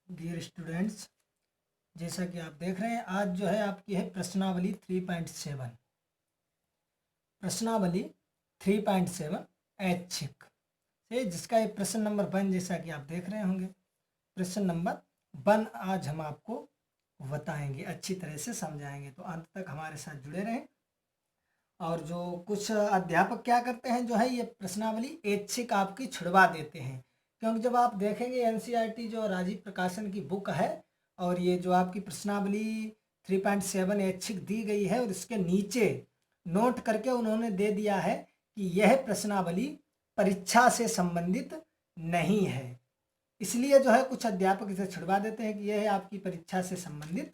Dear students, जैसा कि आप देख रहे हैं आज जो है आपकी है प्रश्नावली 3.7। प्रश्नावली 3.7 ऐच्छिक से जिसका ये प्रश्न नंबर 1 जैसा कि आप देख रहे होंगे। प्रश्न नंबर 1 आज हम आपको बताएंगे, अच्छी तरह से समझाएंगे, तो अंत तक हमारे साथ जुड़े रहें। और जो कुछ अध्यापक क्या करते हैं, जो है ये प्रश्नावली ऐच्छिक आपकी छुड़वा देते हैं, क्योंकि जब आप देखेंगे एनसीईआरटी जो राजीव प्रकाशन की बुक है और ये जो आपकी प्रश्नावली 3.7 ऐच्छिक दी गई है और इसके नीचे नोट करके उन्होंने दे दिया है कि यह प्रश्नावली परीक्षा से संबंधित नहीं है। इसलिए जो है कुछ अध्यापक इसे छुड़वा देते हैं कि यह आपकी परीक्षा से संबंधित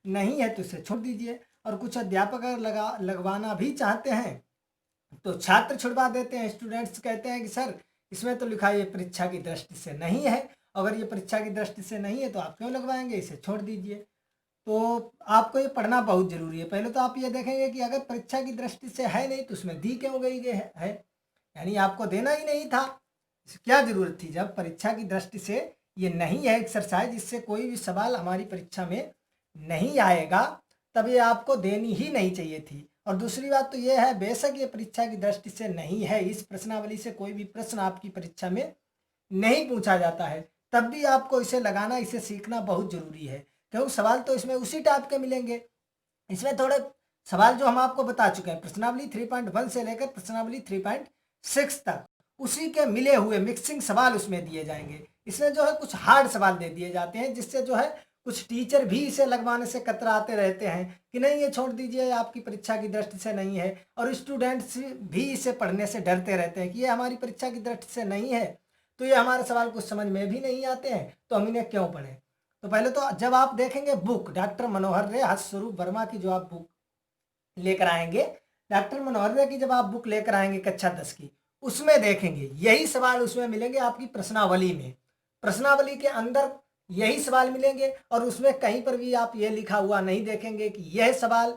नहीं है, तो इसे छोड़ दीजिए। और कुछ अध्यापक अगर लगवाना भी चाहते हैं तो छात्र छुड़वा देते हैं। स्टूडेंट्स कहते हैं कि सर इसमें तो लिखा है ये परीक्षा की दृष्टि से नहीं है, अगर ये परीक्षा की दृष्टि से नहीं है तो आप क्यों लगवाएंगे, इसे छोड़ दीजिए। तो आपको ये पढ़ना बहुत जरूरी है। पहले तो आप ये देखेंगे कि अगर परीक्षा की दृष्टि से है नहीं तो उसमें दी क्यों गई है, यानी आपको देना ही नहीं था, क्या जरूरत थी। जब परीक्षा की दृष्टि से ये नहीं है एक्सरसाइज, इससे कोई भी सवाल हमारी परीक्षा में नहीं आएगा, तब ये आपको देनी ही नहीं चाहिए थी। और दूसरी बात तो ये है, बेशक ये परीक्षा की दृष्टि से नहीं है, इस प्रश्नावली से कोई भी प्रश्न आपकी परीक्षा में नहीं पूछा जाता है, तब भी आपको इसे लगाना, इसे सीखना बहुत जरूरी है, क्योंकि सवाल तो इसमें उसी टाइप के मिलेंगे। इसमें थोड़े सवाल जो हम आपको बता चुके हैं प्रश्नावली 3.1 से लेकर प्रश्नावली 3.6 तक, उसी के मिले हुए मिक्सिंग सवाल उसमें दिए जाएंगे। इसमें जो है कुछ हार्ड सवाल दे दिए जाते हैं, जिससे जो है कुछ टीचर भी इसे लगवाने से कतराते रहते हैं कि नहीं ये छोड़ दीजिए, आपकी परीक्षा की दृष्टि से नहीं है। और स्टूडेंट्स भी इसे पढ़ने से डरते रहते हैं कि ये हमारी परीक्षा की दृष्टि से नहीं है, तो ये हमारे सवाल कुछ समझ में भी नहीं आते हैं, तो हम इन्हें क्यों पढ़ें। तो पहले तो जब आप देखेंगे बुक डॉक्टर मनोहर रे हर्षस्वरूप वर्मा की जो आप बुक लेकर आएंगे, डॉक्टर मनोहर रे की जब आप बुक लेकर आएंगे कक्षा 10 की, उसमें देखेंगे यही सवाल उसमें मिलेंगे आपकी प्रश्नावली में। प्रश्नावली के अंदर यही सवाल मिलेंगे और उसमें कहीं पर भी आप ये लिखा हुआ नहीं देखेंगे कि यह सवाल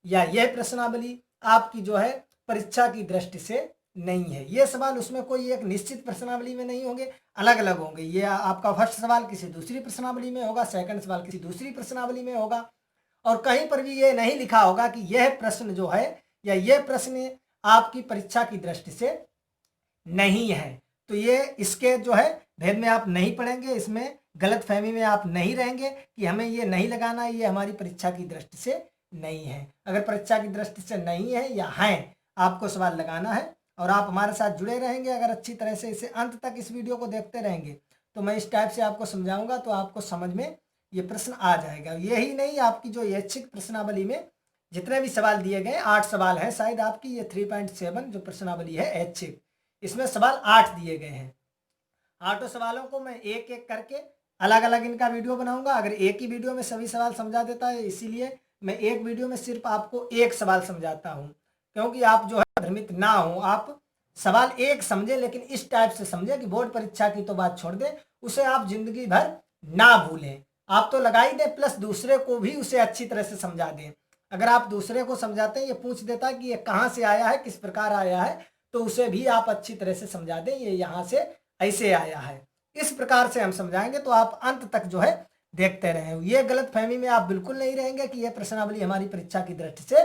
या यह प्रश्नावली आपकी जो है परीक्षा की दृष्टि से नहीं है। ये सवाल उसमें कोई एक निश्चित प्रश्नावली में नहीं होंगे, अलग अलग होंगे। ये आपका फर्स्ट सवाल किसी दूसरी प्रश्नावली में होगा, सेकंड सवाल किसी दूसरी प्रश्नावली में होगा, और कहीं पर भी ये नहीं लिखा होगा कि यह प्रश्न जो है या यह प्रश्न आपकी परीक्षा की दृष्टि से नहीं है। तो ये इसके जो है भेद में आप नहीं पढ़ेंगे, इसमें गलतफहमी में आप नहीं रहेंगे कि हमें ये नहीं लगाना, ये हमारी परीक्षा की दृष्टि से नहीं है। अगर परीक्षा की दृष्टि से नहीं है या है, आपको सवाल लगाना है और आप हमारे साथ जुड़े रहेंगे। अगर अच्छी तरह से इसे अंत तक इस वीडियो को देखते रहेंगे तो मैं इस टाइप से आपको समझाऊंगा, तो आपको समझ में ये प्रश्न आ जाएगा। यही नहीं, आपकी जो ऐच्छिक प्रश्नावली में जितने भी सवाल दिए गए 8 सवाल हैं शायद आपकी, ये 3.7 जो प्रश्नावली है ऐच्छिक, इसमें सवाल 8 दिए गए हैं। 8 सवालों को मैं एक एक करके अलग अलग इनका वीडियो बनाऊंगा। अगर एक ही वीडियो में सभी सवाल समझा देता है, इसीलिए मैं एक वीडियो में सिर्फ आपको एक सवाल समझाता हूं, क्योंकि आप जो है भ्रमित ना हो, आप सवाल एक समझे लेकिन इस टाइप से समझे कि बोर्ड परीक्षा की तो बात छोड़ दें, उसे आप जिंदगी भर ना भूलें। आप तो लगा ही दें, प्लस दूसरे को भी उसे अच्छी तरह से समझा दें। अगर आप दूसरे को समझाते हैं, ये पूछ देता है कि ये कहाँ से आया है, किस प्रकार आया है, तो उसे भी आप अच्छी तरह से समझा दें, ये यहाँ से ऐसे आया है। इस प्रकार से हम समझाएंगे, तो आप अंत तक जो है देखते रहें। ये गलत फहमी में आप बिल्कुल नहीं रहेंगे कि यह प्रश्नावली हमारी परीक्षा की दृष्टि से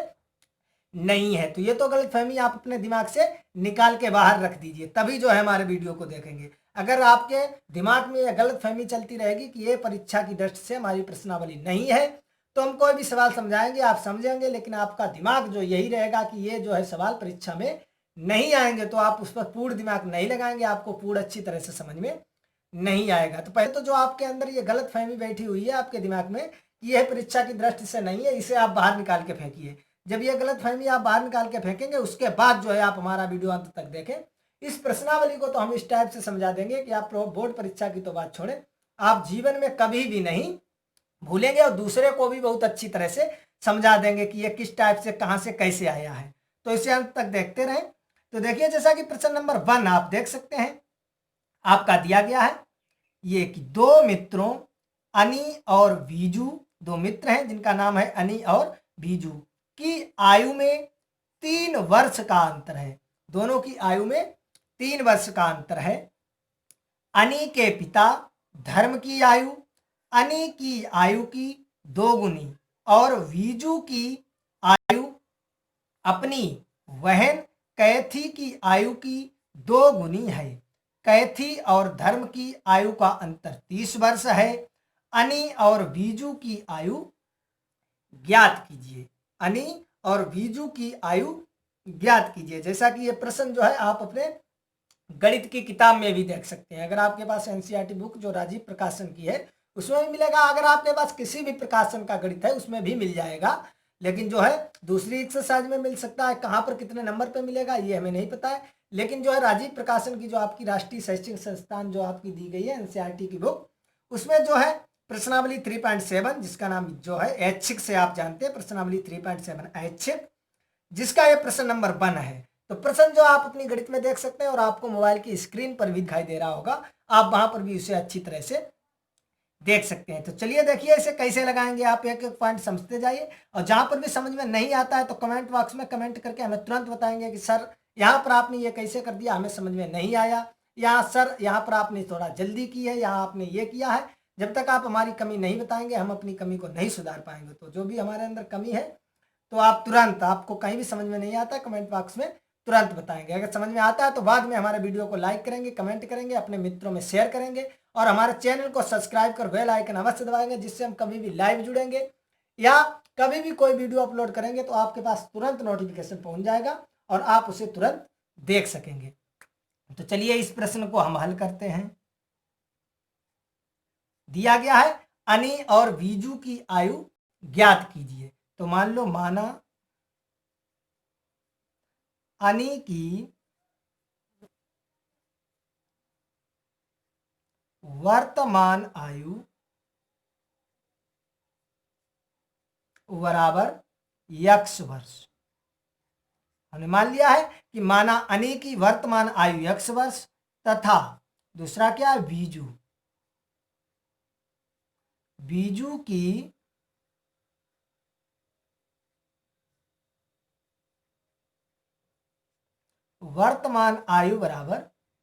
नहीं है। तो ये तो गलत फहमी आप अपने दिमाग से निकाल के बाहर रख दीजिए, तभी जो है हमारे वीडियो को देखेंगे। अगर आपके दिमाग में यह गलत फहमी चलती रहेगी कि ये परीक्षा की दृष्टि से हमारी प्रश्नावली नहीं है, तो हम कोई भी सवाल समझाएंगे आप समझेंगे, लेकिन आपका दिमाग जो यही रहेगा कि ये जो है सवाल परीक्षा में नहीं आएंगे, तो आप उस पर पूर्ण दिमाग नहीं लगाएंगे, आपको पूर्ण अच्छी तरह से समझ में नहीं आएगा। तो पहले तो जो आपके अंदर ये गलत फहमी बैठी हुई है आपके दिमाग में कि यह परीक्षा की दृष्टि से नहीं है, इसे आप बाहर निकाल के फेंकिए। जब ये गलत फहमी आप बाहर निकाल के फेंकेंगे, उसके बाद जो है आप हमारा वीडियो अंत तक देखें। इस प्रश्नावली को तो हम इस टाइप से समझा देंगे कि आप बोर्ड परीक्षा की तो बात छोड़ें, आप जीवन में कभी भी नहीं भूलेंगे और दूसरे को भी बहुत अच्छी तरह से समझा देंगे कि ये किस टाइप से कहाँ से कैसे आया है। तो इसे अंत तक देखते रहें। तो देखिए, जैसा कि प्रश्न नंबर 1 आप देख सकते हैं, आपका दिया गया है ये कि दो मित्रों अनी और बीजू, दो मित्र हैं जिनका नाम है अनी और बीजू, की आयु में 3 वर्ष का अंतर है। दोनों की आयु में 3 वर्ष का अंतर है। अनी के पिता धर्म की आयु अनि की आयु की 2 गुनी और वीजू की आयु अपनी बहन कैथी की आयु की 2 गुनी है। कैथी और धर्म की आयु का अंतर 30 वर्ष है। अनि और वीजू की आयु ज्ञात कीजिए। अनि और वीजू की आयु ज्ञात कीजिए। जैसा कि ये प्रश्न जो है आप अपने गणित की किताब में भी देख सकते हैं। अगर आपके पास एनसीईआरटी बुक जो राजीव प्रकाशन की है उसमें भी मिलेगा, अगर आपके पास किसी भी प्रकाशन का गणित है उसमें भी मिल जाएगा। लेकिन जो है दूसरी एक्सरसाइज में मिल सकता है, कहाँ पर कितने नंबर पे मिलेगा ये हमें नहीं पता है। लेकिन जो है राजीव प्रकाशन की जो आपकी राष्ट्रीय शैक्षिक संस्थान जो आपकी दी गई है एनसीईआरटी की बुक, उसमें जो है प्रश्नावली 3.7 जिसका नाम जो है ऐच्छिक से आप जानते हैं, प्रश्नावली 3.7 ऐच्छिक, जिसका ये प्रश्न नंबर 1 है। तो प्रश्न जो आप अपनी गणित में देख सकते हैं और आपको मोबाइल की स्क्रीन पर भी दिखाई दे रहा होगा, आप वहां पर भी उसे अच्छी तरह से देख सकते हैं। तो चलिए देखिए इसे कैसे लगाएंगे, आप एक एक पॉइंट समझते जाइए और जहां पर भी समझ में नहीं आता है तो कमेंट बॉक्स में कमेंट करके हमें तुरंत बताएंगे कि सर यहाँ पर आपने ये कैसे कर दिया, हमें समझ में नहीं आया, या सर यहाँ पर आपने थोड़ा जल्दी की है, यहाँ आपने ये किया है। जब तक आप हमारी कमी नहीं बताएंगे हम अपनी कमी को नहीं सुधार पाएंगे। तो जो भी हमारे अंदर कमी है तो आप तुरंत, आपको कहीं भी समझ में नहीं आता कमेंट बॉक्स में तुरंत बताएंगे। अगर समझ में आता है तो बाद में हमारे वीडियो को लाइक करेंगे, कमेंट करेंगे, अपने मित्रों में शेयर करेंगे और हमारे चैनल को सब्सक्राइब कर बेल आइकन अवश्य दबाएंगे, जिससे हम कभी भी लाइव जुड़ेंगे या कभी भी कोई वीडियो अपलोड करेंगे तो आपके पास तुरंत नोटिफिकेशन पहुंच जाएगा और आप उसे तुरंत देख सकेंगे। तो चलिए इस प्रश्न को हम हल करते हैं। दिया गया है अनि और वीजू की आयु ज्ञात कीजिए। तो मान लो माना अनि की वर्तमान आयु बराबर x वर्ष। हमने मान लिया है कि माना अनि की वर्तमान आयु x वर्ष तथा दूसरा क्या है बीजू की वर्तमान आयु बराबर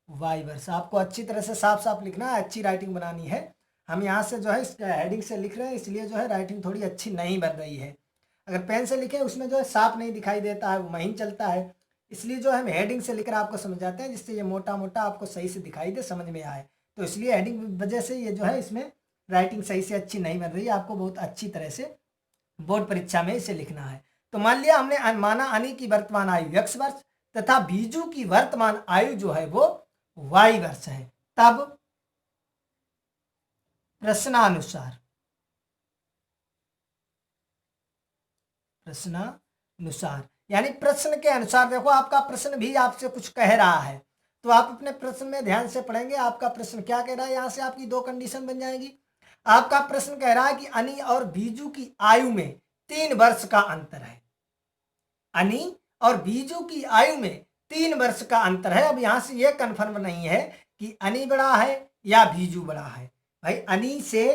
y वर्ष। आपको अच्छी तरह से साफ साफ लिखना है, अच्छी राइटिंग बनानी है। हम यहाँ से जो है इस हेडिंग से लिख रहे हैं इसलिए जो है राइटिंग थोड़ी अच्छी नहीं बन रही है। अगर पेन से लिखे उसमें जो है साफ नहीं दिखाई देता है, वो महीन चलता है, इसलिए जो है हम हेडिंग से लिखकर आपको समझाते हैं जिससे ये मोटा मोटा आपको सही से दिखाई दे, समझ में आए। तो इसलिए हेडिंग वजह से ये जो है इसमें राइटिंग सही से अच्छी नहीं बन रही है। आपको बहुत अच्छी तरह से बोर्ड परीक्षा में इसे लिखना है। तो मान लिया हमने माना अनि की वर्तमान आयु x वर्ष तथा बीजू की वर्तमान आयु जो है वो y वर्ष है। तब प्रश्नानुसार यानी प्रश्न के अनुसार, देखो आपका प्रश्न भी आपसे कुछ कह रहा है तो आप अपने प्रश्न में ध्यान से पढ़ेंगे। आपका प्रश्न क्या कह रहा है, यहां से आपकी 2 कंडीशन बन जाएगी। आपका प्रश्न कह रहा है कि अनि और बीजू की आयु में 3 वर्ष का अंतर है। अनि और बीजू की आयु में 3 वर्ष का अंतर है। अब यहां से यह कंफर्म नहीं है कि अनि बड़ा है या बीजू बड़ा है। भाई अनि से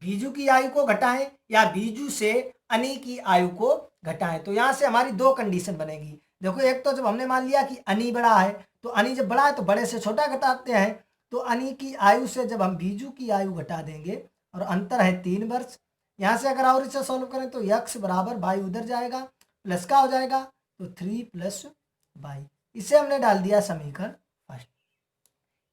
बीजू की आयु को घटाएं या बीजू से अनि की आयु को घटाएं। तो यहां से हमारी 2 कंडीशन बनेगी। देखो एक तो जब हमने मान लिया कि अनि बड़ा है तो अनि जब बड़ा है तो बड़े से छोटा घटाते हैं। तो अनि की आयु से जब हम बीजू की आयु घटा देंगे और अंतर है 3 वर्ष, यहाँ से अगर और इसे सॉल्व करें तो x बराबर y उधर जाएगा, प्लस का हो जाएगा तो 3 + y। इसे हमने डाल दिया समीकरण फर्स्ट।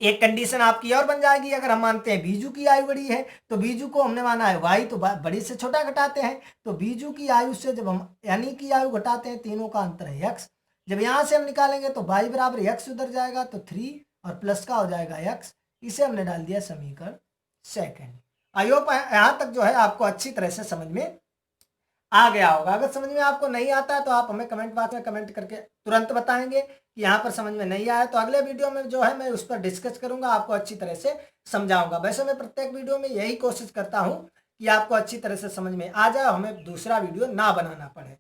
एक कंडीशन आपकी और बन जाएगी, अगर हम मानते हैं बीजू की आयु बड़ी है तो बीजू को हमने माना है y, तो बड़ी से छोटा घटाते हैं। तो बीजू की आयु से जब हम अनि की आयु घटाते हैं, तीनों का अंतर है x, जब यहाँ से हम निकालेंगे तो y बराबर x उधर जाएगा तो 3 और प्लस का हो जाएगा x। इसे हमने डाल दिया समीकरण सेकंड। आई होप यहाँ तक जो है आपको अच्छी तरह से समझ में आ गया होगा। अगर समझ में आपको नहीं आता है तो आप हमें कमेंट बॉक्स में कमेंट करके तुरंत बताएंगे कि यहाँ पर समझ में नहीं आया, तो अगले वीडियो में जो है मैं उस पर डिस्कस करूंगा, आपको अच्छी तरह से समझाऊंगा। वैसे मैं प्रत्येक वीडियो में यही कोशिश करता हूँ कि आपको अच्छी तरह से समझ में आ जाए, हमें दूसरा वीडियो ना बनाना पड़े।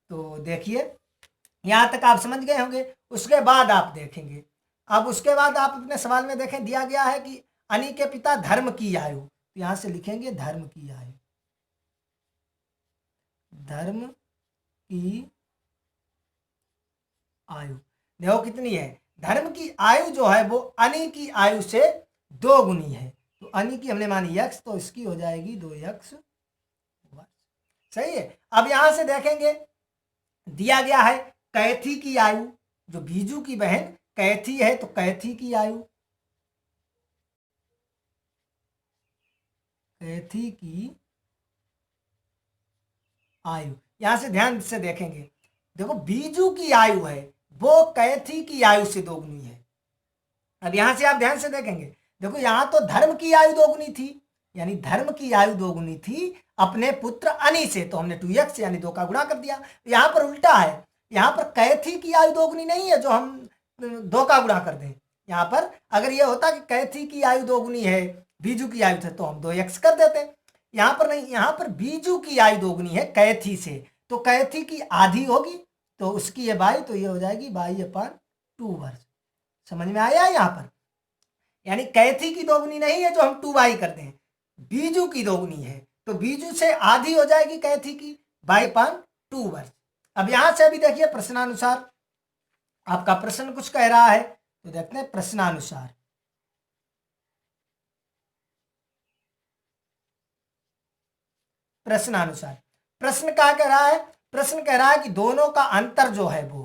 तो देखिए यहाँ तक आप समझ गए होंगे। उसके बाद आप देखेंगे, अब उसके बाद आप अपने सवाल में देखें, दिया गया है कि अनि के पिता धर्म की आयु, यहां से लिखेंगे धर्म की आयु, धर्म की आयु देखो कितनी है। धर्म की आयु जो है वो अनि की आयु से 2 गुनी है। तो अनि की हमने मानी x, तो इसकी हो जाएगी 2x। सही है। अब यहां से देखेंगे दिया गया है कैथी की आयु, जो बीजू की बहन कैथी है, तो कैथी की आयु, कैथी की आयु, यहां से ध्यान से देखेंगे, देखो बीजू की आयु है वो कैथी की आयु से दोगुनी है। अब यहां से आप ध्यान से देखेंगे, देखो यहां तो धर्म की आयु दोगुनी थी, यानी धर्म की आयु दोगुनी थी अपने पुत्र अनि से, तो हमने 2x यानी 2 का गुणा कर दिया। यहां पर उल्टा है, यहां पर कैथी की आयु दोगुनी नहीं है जो हम 2 का गुणा कर दें। यहां पर अगर यह होता कि कैथी की आयु दोगुनी है बीजू की आयु से, तो हम 2x कर देते। यहां पर नहीं, यहां पर बीजू की आयु दोगुनी है कैथी से, तो कैथी की आधी होगी, तो उसकी ये बाई, तो ये हो जाएगी 2/2 वर्ष। समझ में आया यहाँ पर? यानी कैथी की दोगुनी नहीं है जो हम 2 करते हैं, बीजू की दोगुनी है, तो बीजू से आधी हो जाएगी कैथी की 2/2 वर्ष। अब यहां से अभी देखिए प्रश्नानुसार, आपका प्रश्न कुछ कह रहा है, तो देखते हैं प्रश्नानुसार। प्रश्नानुसार प्रश्न क्या कह रहा है? प्रश्न कह रहा है कि दोनों का अंतर जो है वो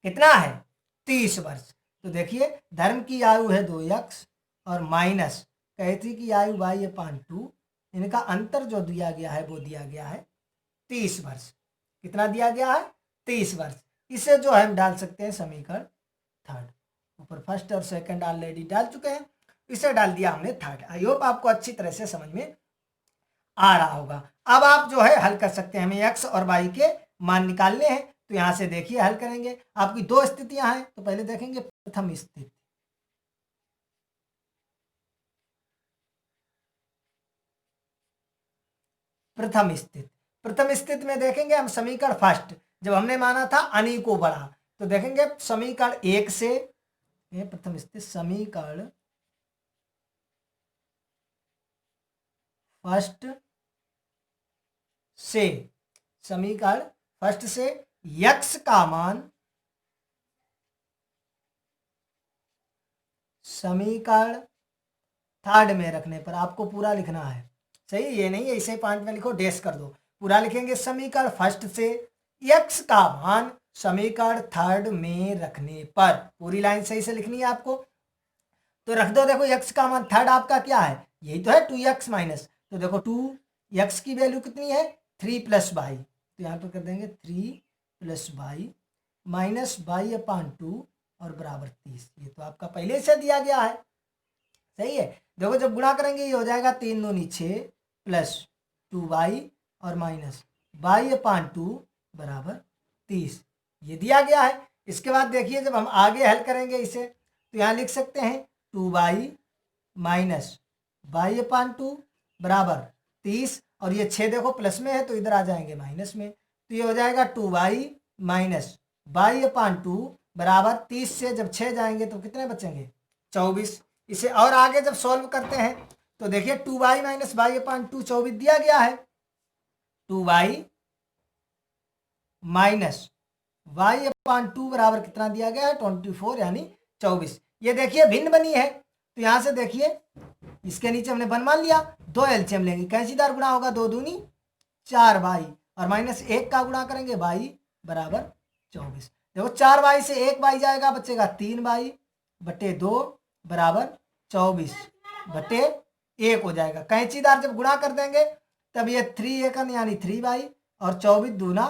कितना है? 30 वर्ष। तो देखिए धर्म की आयु है 2x और माइनस कैथी की आयु 2/2, इनका अंतर जो दिया गया है वो दिया गया है 30 वर्ष। कितना दिया गया है? 30 वर्ष। इसे जो है हम डाल सकते हैं समीकरण थर्ड, ऊपर फर्स्ट और सेकंड ऑलरेडी डाल चुके हैं, इसे डाल दिया हमने थर्ड। आई होप आपको अच्छी तरह से समझ में आ रहा होगा। अब आप जो है हल कर सकते हैं, हमें x और y के मान निकालने हैं, तो यहां से देखिए हल करेंगे। आपकी 2 स्थितियां हैं, तो पहले देखेंगे प्रथम स्थिति। प्रथम स्थिति में देखेंगे हम समीकरण फर्स्ट, जब हमने माना था अनि को बड़ा, तो देखेंगे समीकरण 1 से, प्रथम स्थिति समीकरण फर्स्ट से, समीकरण फर्स्ट से x का मान समीकरण थर्ड में रखने पर, आपको पूरा लिखना है, सही, ये नहीं है इसे पॉइंट में लिखो डैश कर दो, पूरा लिखेंगे समीकरण फर्स्ट से x का मान समीकरण थर्ड में रखने पर, पूरी लाइन सही से लिखनी है आपको। तो रख दो, देखो x का मान थर्ड आपका क्या है? यही तो है 2x माइनस, तो देखो 2x की वैल्यू कितनी है? 3 + y, तो यहाँ पर कर देंगे 3 + y माइनस 2/2 और बराबर 30। ये तो आपका पहले से दिया गया है, सही है। देखो जब गुणा करेंगे ये हो जाएगा 3 दूनी 6 प्लस 2y और माइनस 2/2 बराबर 30, ये दिया गया है। इसके बाद देखिए जब हम आगे हल करेंगे इसे, तो यहाँ लिख सकते हैं 2y माइनस 2/2 बराबर 30, और ये 6 देखो प्लस में है तो इधर आ जाएंगे माइनस में, तो ये हो जाएगा 2y माइनस 2/2 बराबर 30 से जब 6 जाएंगे तो कितने बचेंगे? 24। इसे और आगे जब सॉल्व करते हैं तो देखिए 2y माइनस 2/2 24 दिया गया है, 2y माइनस 2/2 बराबर कितना दिया गया है? 24 यानी 24। ये देखिए भिन्न बनी है, तो यहां से देखिए इसके नीचे हमने बन मान लिया, 2 एलसीएम लेंगे, कैंसीदार गुणा होगा 2 दूनी 4y और माइनस 1 का गुणा करेंगे y बराबर 24। देखो 4y से 1y जाएगा, बचेगा 3y बटे 2 बराबर 24 बटे 1 हो जाएगा। कैंचीदार जब गुणा कर देंगे तब ये 3 एकन यानी 3y और 24 दूना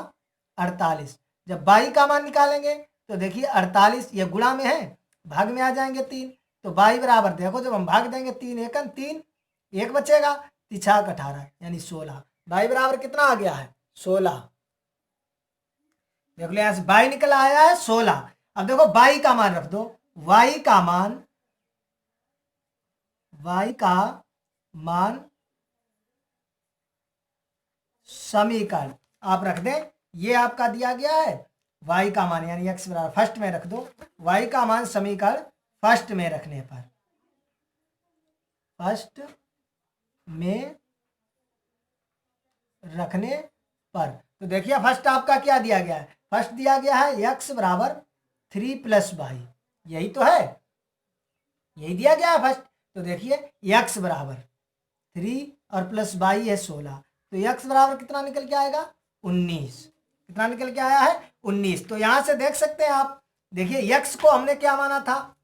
48। जब y का मान निकालेंगे तो देखिए 48 ये गुणा में है, भाग में आ जाएंगे 3, तो y बराबर देखो जब हम भाग देंगे 3 एकन 3, 1 बचेगा, 3 18 यानी 16। y बराबर कितना आ गया है? 16। देख लो यहां से y निकल आया है 16। अब देखो y का मान रख दो, y का मान समीकरण आप रख दें, ये आपका दिया गया है y का मान, यानी x बराबर फर्स्ट में रख दो, y का मान समीकरण फर्स्ट में रखने पर, फर्स्ट में रखने पर, तो देखिए फर्स्ट आपका क्या दिया गया है? फर्स्ट दिया गया है x बराबर 3 + y, यही तो है, यही दिया गया है फर्स्ट। तो देखिए x बराबर 3 और प्लस y है 16, तो x बराबर कितना निकल के आएगा 19। कितना निकल के आया है 19। तो यहां से देख सकते हैं आप, देखिए x को हमने क्या माना था,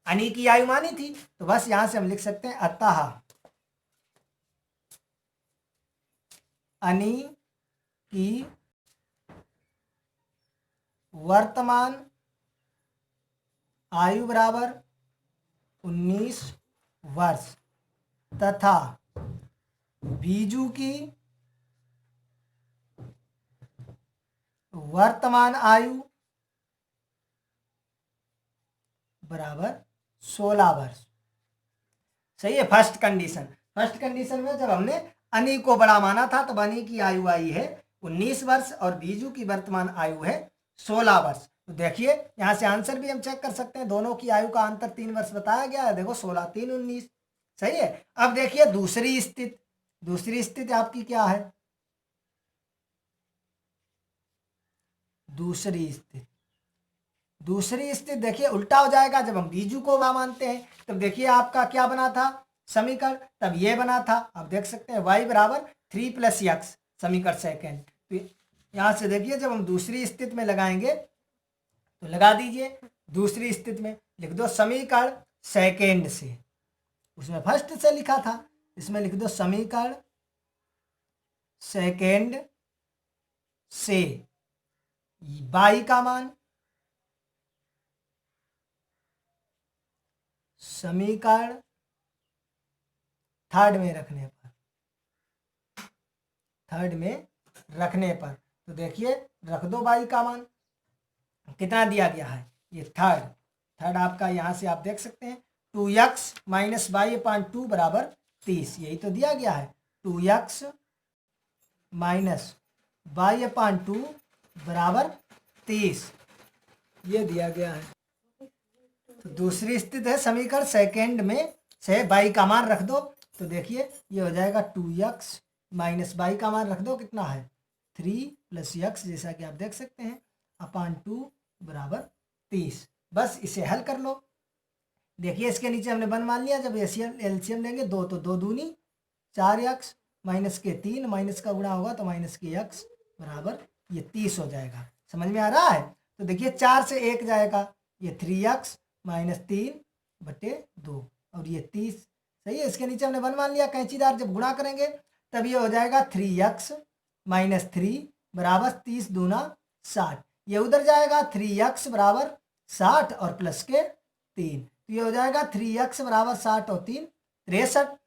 अनी की आयु मानी थी, तो बस यहां से हम लिख सकते हैं अतः अनी की वर्तमान आयु बराबर 19 वर्ष तथा बीजू की वर्तमान आयु बराबर 16 वर्ष। सही है। फर्स्ट कंडीशन, फर्स्ट कंडीशन में जब हमने अनी को बड़ा माना था तब अनी की आयु आई है 19 वर्ष और बीजू की वर्तमान आयु है 16 वर्ष। तो देखिए यहां से आंसर भी हम चेक कर सकते हैं, दोनों की आयु का अंतर 3 वर्ष बताया गया है। देखो 16 3 19। सही है। अब देखिए दूसरी स्थिति, दूसरी स्थिति आपकी क्या है, दूसरी स्थिति, दूसरी स्थिति देखिए उल्टा हो जाएगा। जब हम बीजू को बड़ा मानते हैं तब देखिए आपका क्या बना था समीकरण, तब ये बना था, आप देख सकते हैं y बराबर 3 + x समीकरण सेकेंड। तो यहां से देखिए जब हम दूसरी स्थिति में लगाएंगे तो लगा दीजिए, दूसरी स्थिति में लिख दो समीकरण सेकेंड से, उसमें फर्स्ट से लिखा था, इसमें लिख दो समीकरण सेकेंड से y का मान समीकरण थर्ड में रखने पर, थर्ड में रखने पर, तो देखिए रख दो y का मान कितना दिया गया है, ये थर्ड, थर्ड आपका यहां से आप देख सकते हैं 2x - y/2 बराबर 30, यही तो दिया गया है 2x - y/2 बराबर 30, ये दिया गया है। तो दूसरी स्थिति है समीकरण सेकेंड में से y का मान रख दो, तो देखिए ये हो जाएगा 2x - y का मान रख दो कितना है 3 + x, जैसा कि आप देख सकते हैं /2 बराबर 30। बस इसे हल कर लो। देखिए इसके नीचे हमने 1 मान लिया, जब एलसीएम लेंगे 2 तो 2 दूनी 4x माइनस के 3, माइनस का गुणा होगा तो माइनस के x बराबर ये 30 हो जाएगा। समझ में आ रहा है। तो देखिए 4 से 1 जाएगा, ये 3x - 3/2 और ये 30। सही है। इसके नीचे हमने 1 मान लिया, कैंचीदार जब गुणा करेंगे तब ये हो जाएगा 3x - 3 बराबर 30 दूना 60, ये उधर जाएगा 3x बराबर 60 और प्लस के 3, तो ये हो जाएगा 3x बराबर 60 और 3 63।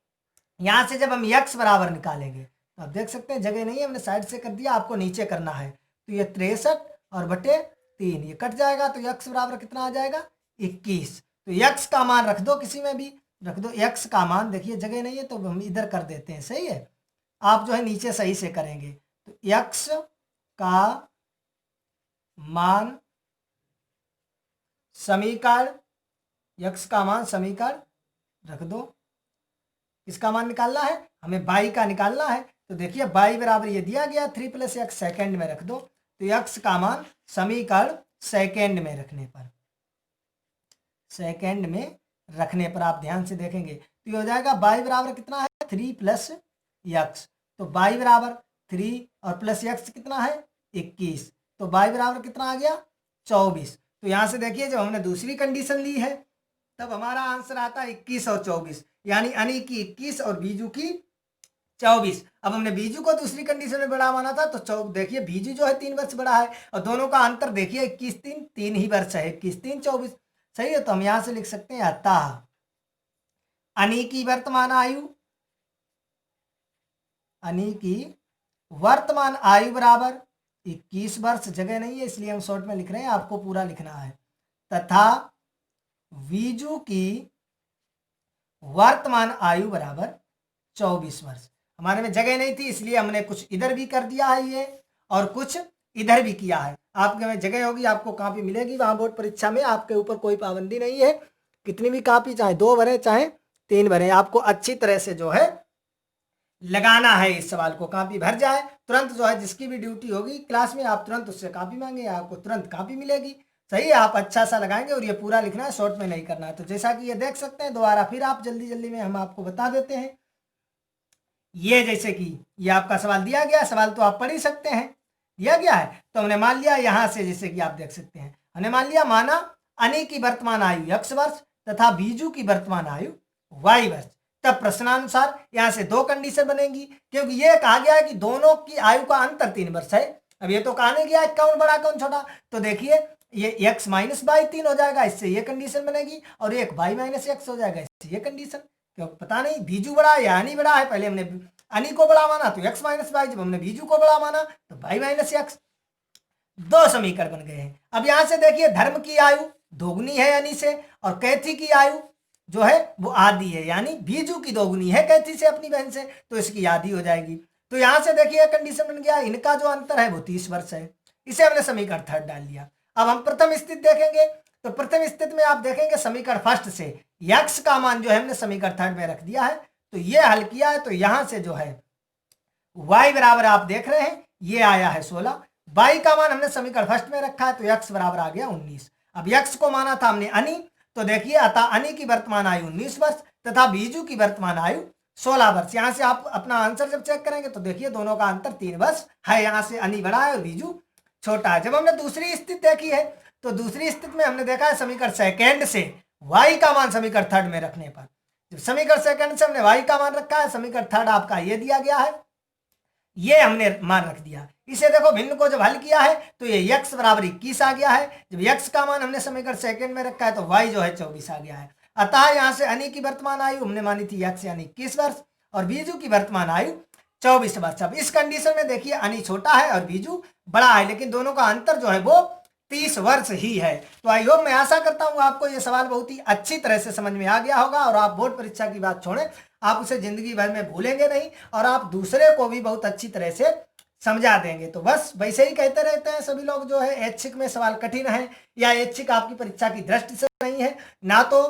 यहां से जब हम x बराबर निकालेंगे तो आप देख सकते हैं जगह नहीं है, हमने साइड से कर दिया, आपको नीचे करना है, तो ये 63 और बटे 3 ये कट जाएगा, तो x बराबर कितना आ जाएगा 21। तो x का मान रख दो, किसी में भी रख दो x का मान, देखिए जगह नहीं है तो हम इधर कर देते हैं। सही है। आप जो है नीचे सही से करेंगे, तो x का मान समीकरण, x का मान समीकरण रख दो, इसका मान निकालना है हमें y का निकालना है, तो देखिए y बराबर ये दिया गया 3 + x सेकेंड में रख दो, तो x का मान समीकरण सेकेंड में रखने पर, सेकेंड में रखने पर आप ध्यान से देखेंगे तो ये हो जाएगा y बराबर कितना है 3 + x, तो y बराबर 3 और प्लस x कितना है 21, तो y बराबर कितना आ गया 24। तो यहां से देखिए जब हमने दूसरी कंडीशन ली है तब हमारा आंसर आता है 21 और 24, यानी अनी की 21 और बीजू की 24। अब हमने बीजू को दूसरी कंडीशन में बड़ा माना था, तो देखिए बीजू जो है 3 वर्ष बड़ा है और दोनों का अंतर देखिए 21 3 ही वर्ष है, 21 3 24। सही है। तो हम यहां से लिख सकते हैं अतः अनी की वर्तमान आयु, अनी की वर्तमान आयु बराबर 21 वर्ष, जगह नहीं है इसलिए हम शॉर्ट में लिख रहे हैं, आपको पूरा लिखना है, तथा बीजू की वर्तमान आयु बराबर 24 वर्ष। हमारे में जगह नहीं थी इसलिए हमने कुछ इधर भी कर दिया है ये और कुछ इधर भी किया है। आपके में जगह होगी, आपको कॉपी मिलेगी वहां बोर्ड परीक्षा में, आपके ऊपर कोई पाबंदी नहीं है, कितनी भी कॉपी चाहे 2 भरे चाहे 3 भरे, आपको अच्छी तरह से जो है लगाना है इस सवाल को, कॉपी भर जाए तुरंत जो है जिसकी भी ड्यूटी होगी क्लास में आप तुरंत उससे कॉपी मांगे, आपको तुरंत कॉपी मिलेगी। सही है, आप अच्छा सा लगाएंगे और ये पूरा लिखना है, शॉर्ट में नहीं करना है। तो जैसा कि ये देख सकते हैं, दोबारा फिर आप जल्दी जल्दी में हम आपको बता देते हैं। ये जैसे कि ये आपका सवाल दिया गया, सवाल तो आप पढ़ ही सकते हैं, दिया गया है। तो हमने मान लिया यहाँ से, जैसे कि आप देख सकते हैं, हमने मान लिया, माना अनी की वर्तमान आयु x वर्ष तथा बीजू की वर्तमान आयु y वर्ष। तब प्रश्नानुसार यहाँ से दो कंडीशन बनेगी, क्योंकि ये कहा गया है कि दोनों की आयु का अंतर 3 वर्ष है। अब ये तो कहा नहीं गया कौन बड़ा कौन छोटा, तो देखिए ये x माइनस बाई 3 हो जाएगा, इससे ये कंडीशन बनेगी, और एक y माइनस एक्स हो जाएगा, इससे ये कंडीशन। क्योंकि पता नहीं बीजू बड़ा है या अनी बड़ा है, पहले हमने अनी को बड़ा माना तो x माइनस वाई, जब हमने बीजू को बड़ा माना तो y माइनस एक्स। दो समीकरण बन गए हैं। अब यहां से देखिए, धर्म की आयु दोगुनी है अनी से, और कैथी की आयु जो है वो आधी है, यानी बीजू की दोगुनी है कैथी से अपनी बहन से, तो इसकी आधी हो जाएगी। तो यहां से देखिए कंडीशन बन गया, इनका जो अंतर है वो 30 वर्ष है। इसे हमने समीकरण थर्ड डाल दिया। अब हम प्रथम स्थिति देखेंगे, तो प्रथम स्थिति में आप देखेंगे समीकरण फर्स्ट से x का मान जो है हमने समीकरण थर्ड में रख दिया है, तो ये हल किया है। तो यहां से जो है y बराबर आप देख रहे हैं ये आया है 16, y का मान हमने समीकरण फर्स्ट में रखा है, तो x बराबर आ गया 19। अब x को माना था हमने अनी, तो देखिए अतः अनी की वर्तमान आयु 19 वर्ष तथा बीजू की वर्तमान आयु 16 वर्ष। यहां से आप अपना आंसर जब चेक करेंगे तो देखिए दोनों का अंतर 3 वर्ष है, यहां से अनी बड़ा है और बीजू छोटा है। जब हमने दूसरी स्थिति देखी है, तो दूसरी स्थिति में हमने देखा है समीकरण सेकेंड से y का मान समीकरण थर्ड में रखने पर, जब समीकरण सेकेंड से हमने y का मान रखा है, समीकरण थर्ड आपका ये दिया गया है, ये हमने मान रख दिया। इसे देखो भिन्न को जब हल किया है तो ये x बराबर 21 आ गया है, जब x का मान हमने समीकरण सेकेंड में रखा है तो y जो है 24 आ गया है। अतः यहाँ से अनी की वर्तमान आयु हमने मानी थी x यानी 21 वर्ष और बीजू की वर्तमान आयु 24 वर्ष। अब इस कंडीशन में देखिए अनी छोटा है और बीजू बड़ा है, लेकिन दोनों का अंतर जो है वो 30 वर्ष ही है। तो आई होप, मैं आशा करता हूं आपको ये सवाल बहुत ही अच्छी तरह से समझ में आ गया होगा, और आप बोर्ड परीक्षा की बात छोड़ें, आप उसे जिंदगी भर में भूलेंगे नहीं, और आप दूसरे को भी बहुत अच्छी तरह से समझा देंगे। तो बस वैसे ही कहते रहते हैं सभी लोग जो है ऐच्छिक में सवाल कठिन है या ऐच्छिक आपकी परीक्षा की दृष्टि से नहीं है, ना तो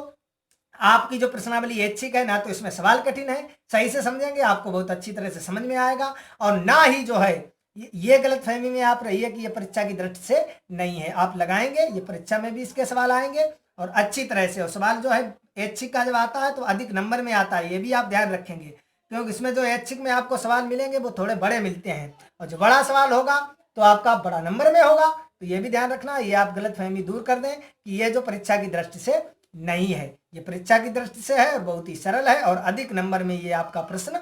आपकी जो प्रश्नावली ऐच्छिक है, ना तो इसमें सवाल कठिन है। सही से समझेंगे आपको बहुत अच्छी तरह से समझ में आएगा, और ना ही जो है ये गलत फहमी में आप रहिए कि ये परीक्षा की दृष्टि से नहीं है। आप लगाएंगे, ये परीक्षा में भी इसके सवाल आएंगे और अच्छी तरह से। और सवाल जो है ऐच्छिक का जब आता है तो अधिक नंबर में आता है, ये भी आप ध्यान रखेंगे, क्योंकि इसमें जो ऐच्छिक में आपको सवाल मिलेंगे वो थोड़े बड़े मिलते हैं, और जो बड़ा सवाल होगा तो आपका बड़ा नंबर में होगा। तो ये भी ध्यान रखना, ये आप गलत फहमी दूर कर दें कि ये जो परीक्षा की दृष्टि से नहीं है, ये परीक्षा की दृष्टि से है और बहुत ही सरल है, और अधिक नंबर में ये आपका प्रश्न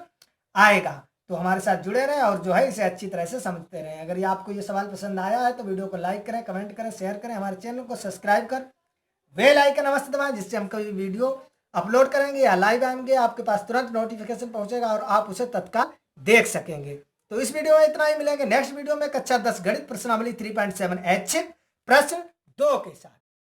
आएगा। तो हमारे साथ जुड़े रहें और जो है इसे अच्छी तरह से समझते रहें। अगर ये आपको ये सवाल पसंद आया है तो वीडियो को लाइक करें, कमेंट करें, शेयर करें, हमारे चैनल को सब्सक्राइब कर बेल आइकन अवश्य दबाएं, जिससे हम कोई वीडियो अपलोड करेंगे या लाइव आएंगे आपके पास तुरंत नोटिफिकेशन पहुंचेगा और आप उसे तत्काल देख सकेंगे। तो इस वीडियो में इतना ही, मिलेंगे नेक्स्ट वीडियो में कक्षा 10 गणित प्रश्नावली 3.7 ऐच्छिक प्रश्न 2 के साथ।